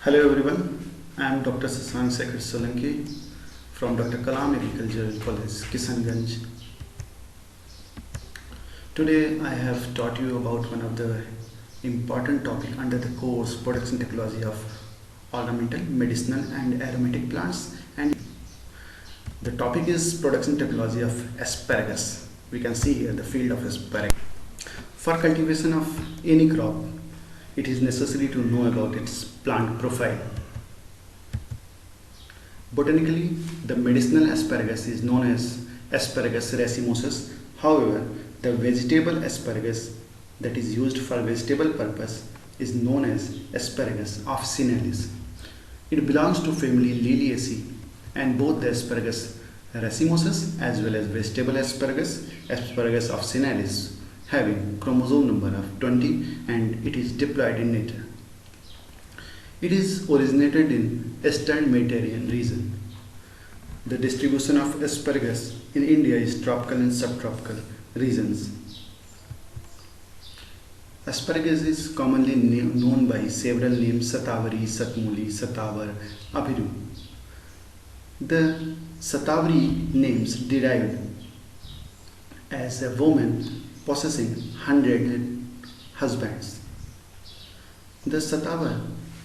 Hello everyone, I am Dr. Sasank Sekhar Solanki from Dr. Kalam Agricultural College, Kishanganj. Today I have taught you about one of the important topic under the course Production Technology of Ornamental, Medicinal and Aromatic Plants, and the topic is Production Technology of Asparagus. We can see here the field of asparagus. For cultivation of any crop, it is necessary to know about its plant profile. Botanically, the medicinal asparagus is known as Asparagus racemosus. However, the vegetable asparagus that is used for vegetable purpose is known as Asparagus officinalis. It belongs to family Liliaceae, and both the Asparagus racemosus as well as vegetable Asparagus, Asparagus officinalis, having chromosome number of 20, and it is diploid in nature. It is originated in Eastern Mediterranean region. The distribution of asparagus in India is tropical and subtropical regions. Asparagus is commonly known by several names: Satavari, Satmuli, Satavar, Abhiru. The Satavari names derived as a woman possessing 100 husbands. The Satavar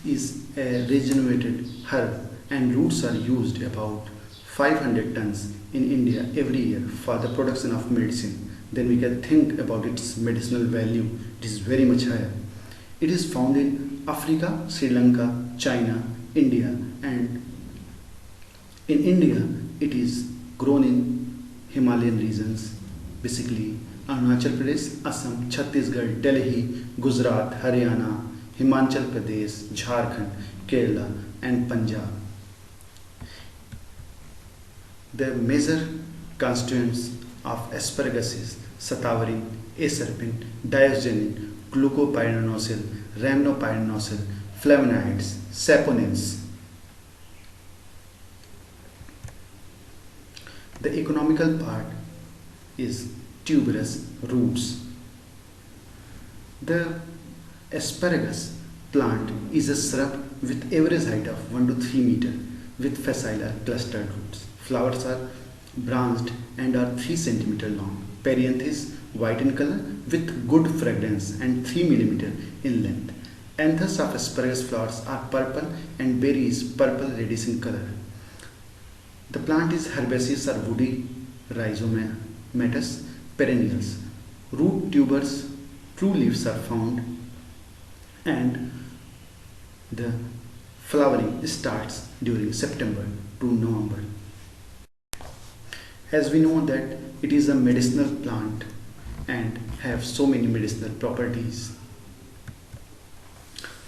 is a regenerated herb, and roots are used about 500 tons in India every year for the production of medicine. Then we can think about its medicinal value. It is very much higher. It is found in Africa, Sri Lanka, China, India, and in India it is grown in Himalayan regions, basically Arunachal Pradesh, Assam, Chhattisgarh, Delhi, Gujarat, Haryana, Himachal Pradesh, Jharkhand, Kerala and Punjab. The major constituents of asparagus is Satavari, aserpine, diosgenin, glucopyrinosyl, rhamnopyrinosyl, flavonoids, saponins. The economical part is tuberous roots. The asparagus plant is a shrub with average height of 1 to 3 meter with facile clustered roots. Flowers are branched and are 3 centimeter long. Perianth is white in color with good fragrance and 3 millimeter in length. Anthers of asparagus flowers are purple and berries purple reddish in color. The plant is herbaceous or woody rhizomatous perennials. Root tubers, true leaves are found, and the flowering starts during September to November. As we know that it is a medicinal plant and have so many medicinal properties.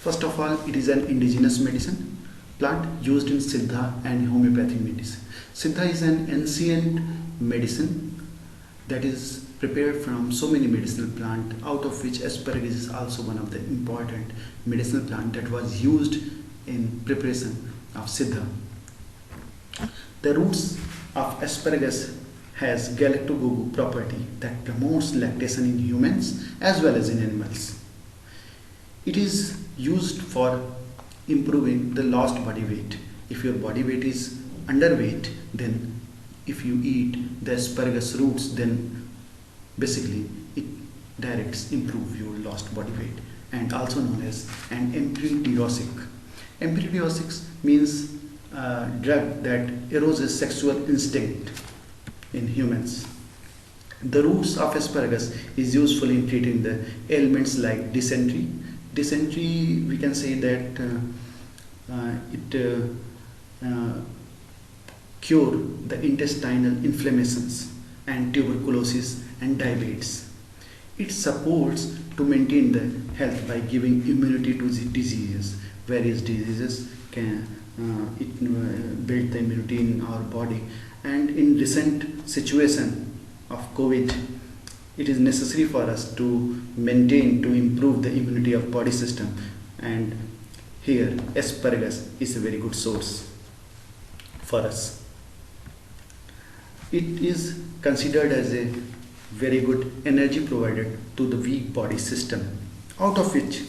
First of all, it is an indigenous medicine plant used in Siddha and homeopathic medicine. Siddha is an ancient medicine that is prepared from so many medicinal plants, out of which asparagus is also one of the important medicinal plant that was used in preparation of Siddha. The roots of asparagus has galactogogue property that promotes lactation in humans as well as in animals. It is used for improving the lost body weight. If your body weight is underweight, then if you eat the asparagus roots, then basically it directs improve your lost body weight, and also known as an empiriotic. Empiriotic means drug that erodes sexual instinct in humans. The roots of asparagus is useful in treating the ailments like dysentery. Dysentery, we can say that it cure the intestinal inflammations and tuberculosis and diabetes. It supports to maintain the health by giving immunity to the diseases. Various diseases can build the immunity in our body, and in recent situation of COVID, it is necessary for us to maintain, to improve the immunity of body system, and here asparagus is a very good source for us. It is considered as a very good energy provider to the weak body system, out of which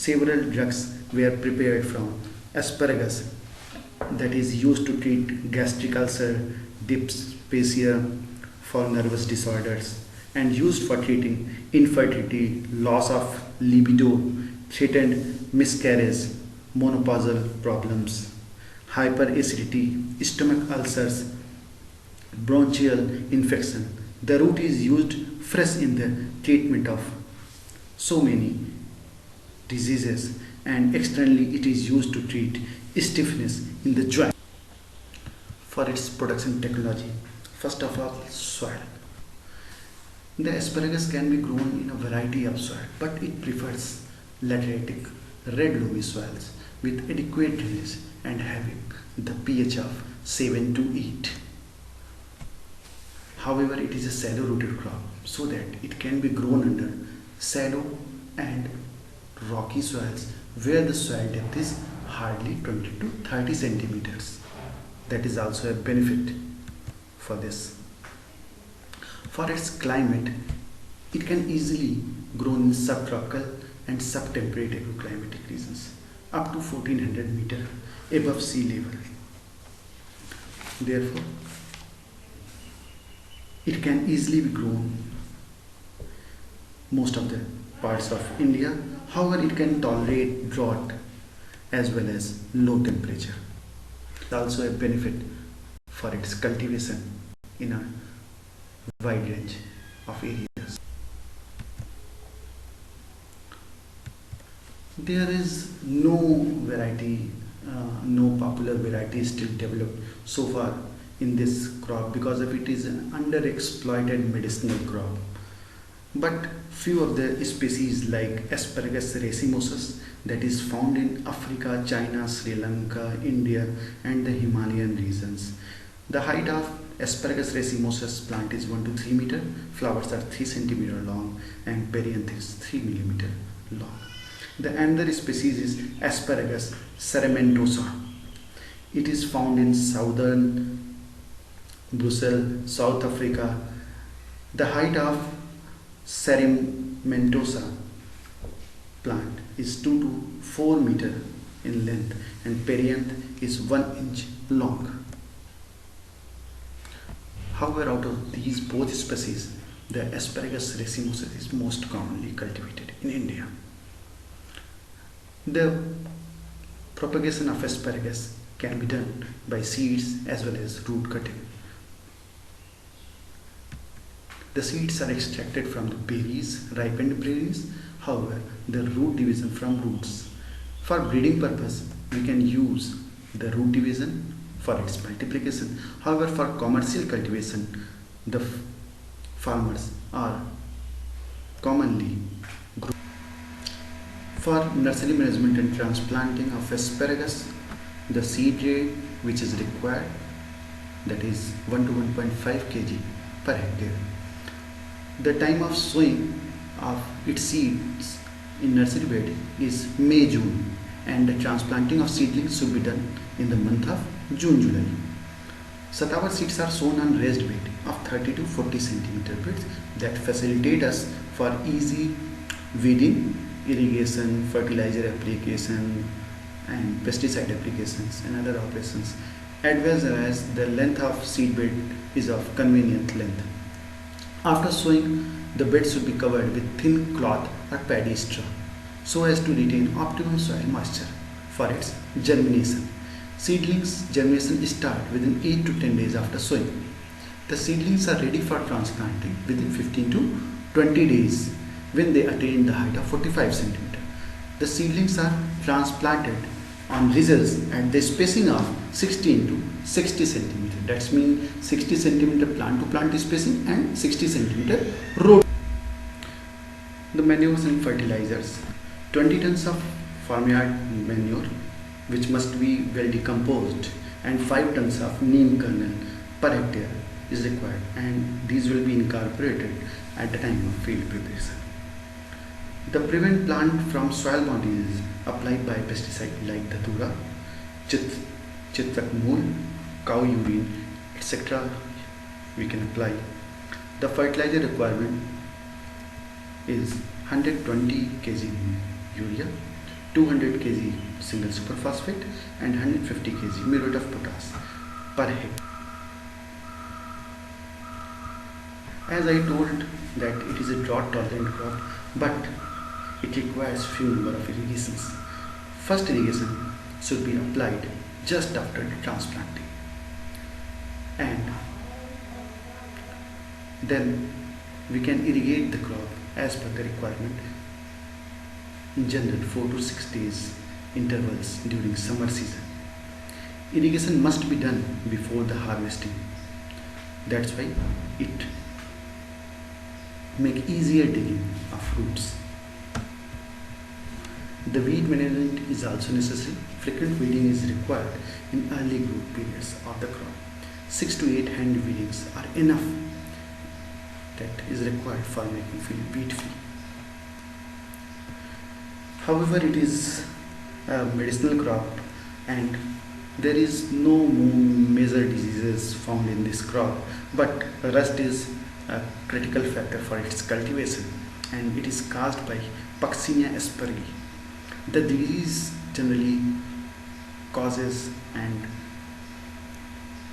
Several drugs were prepared from asparagus, that is used to treat gastric ulcer, dyspepsia, for nervous disorders, and used for treating infertility, loss of libido, threatened miscarriage, menopausal problems, hyperacidity, stomach ulcers, bronchial infection. The root is used fresh in the treatment of so many diseases, and externally it is used to treat stiffness in the joint. For its production technology, first of all, soil. The asparagus can be grown in a variety of soil, but it prefers lateritic, red loamy soils with adequate drainage and having the pH of 7 to 8. However, it is a shallow rooted crop, so that it can be grown under shallow and rocky soils where the soil depth is hardly 20 to 30 centimeters. That is also a benefit for this. For its climate, it can easily grow in subtropical and subtemperate agroclimatic regions up to 1400 meter above sea level. Therefore, it can easily be grown most of the parts of India. However, it can tolerate drought as well as low temperature. It's also a benefit for its cultivation in a wide range of areas. There is no variety, no popular variety still developed so far in this crop because of it is an underexploited medicinal crop. But few of the species like Asparagus racemosus, that is found in Africa, China, Sri Lanka, India and the Himalayan regions. The height of Asparagus racemosus plant is 1 to 3 meter, flowers are 3 centimeter long and perianth is 3 millimeter long. The another species is Asparagus ceramentosa. It is found in southern Brazil, South Africa. The height of ceramentosa plant is 2 to 4 meter in length and perianth is 1 inch long. However, out of these both species, the Asparagus racemosus is most commonly cultivated in India. The propagation of asparagus can be done by seeds as well as root cutting. The seeds are extracted from the berries, ripened berries, however, the root division from roots. For breeding purpose, we can use the root division for its multiplication. However, for commercial cultivation, the farmers are commonly grown. For nursery management and transplanting of asparagus, the seed rate which is required, that is 1 to 1.5 kg per hectare. The time of sowing of its seeds in nursery bed is May-June and the transplanting of seedlings should be done in the month of June-July. Satawan seeds are sown on raised bed of 30 to 40 centimeter beds that facilitate us for easy weeding, irrigation, fertilizer application and pesticide applications and other operations, as well as the length of seed bed is of convenient length. After sowing, the bed should be covered with thin cloth or paddy straw so as to retain optimum soil moisture for its germination. Seedlings germination start within 8 to 10 days after sowing. The seedlings are ready for transplanting within 15 to 20 days when they attain the height of 45 cm. The seedlings are transplanted on rizals at the spacing of 16 to 60 cm. That means 60 cm plant to plant spacing and 60 cm row. The manures and fertilizers. 20 tons of farmyard manure which must be well decomposed and 5 tons of neem kernel per hectare is required, and these will be incorporated at the time of field preparation. The prevent plant from soil-borne disease applied by pesticide like Dhatura, Chitrakmul, cow urine, etc. we can apply. The fertilizer requirement is 120 kg urea, 200 kg single superphosphate and 150 kg muriate of potash per hectare. As I told that it is a drought tolerant crop, but it requires few number of irrigations. First irrigation should be applied just after the transplanting, and then we can irrigate the crop as per the requirement. In general, 4 to 6 days intervals during summer season. Irrigation must be done before the harvesting. That's why it make easier digging of roots. The weed management is also necessary. Frequent weeding is required in early growth periods of the crop. 6 to 8 hand weedings are enough. That is required for making field weed free. However, it is a medicinal crop and there is no major diseases found in this crop, but rust is a critical factor for its cultivation and it is caused by Puccinia aspergilli. The disease generally causes and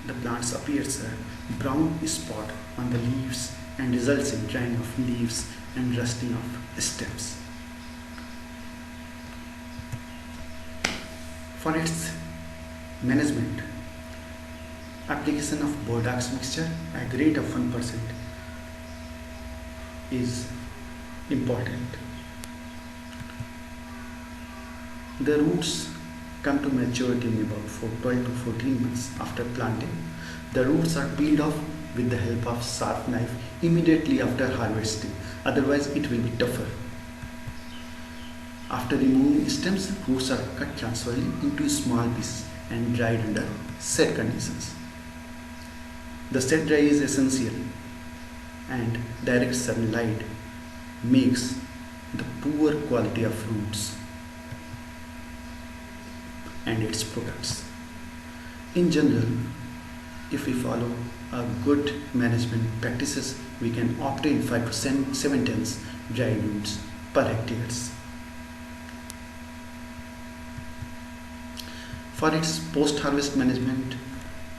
the plants appears a brown spot on the leaves and results in drying of leaves and rusting of stems. For its management, application of Borax mixture at the rate of 1% is important. The roots come to maturity in about 12 to 14 months after planting. The roots are peeled off with the help of sharp knife immediately after harvesting, otherwise it will be tougher. After removing stems, roots are cut transversely into small pieces and dried under set conditions. The set dry is essential and direct sunlight makes the poor quality of roots and its products. In general, if we follow a good management practices, we can obtain 5 to 7 tons dried roots per hectares. For its post-harvest management,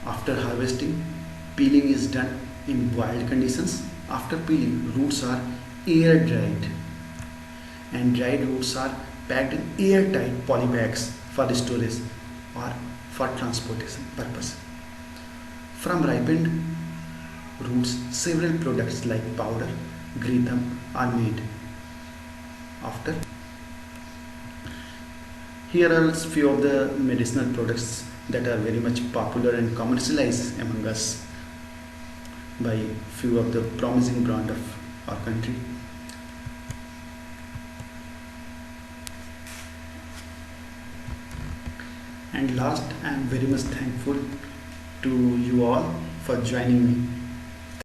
after harvesting, peeling is done in boiled conditions. After peeling, roots are air dried and dried roots are packed in airtight polybags for storage or for transportation purpose. From ripened roots, several products like powder, ghee are made. After here are a few of the medicinal products that are very much popular and commercialized among us by few of the promising brand of our country. And last, I am very much thankful to you all for joining me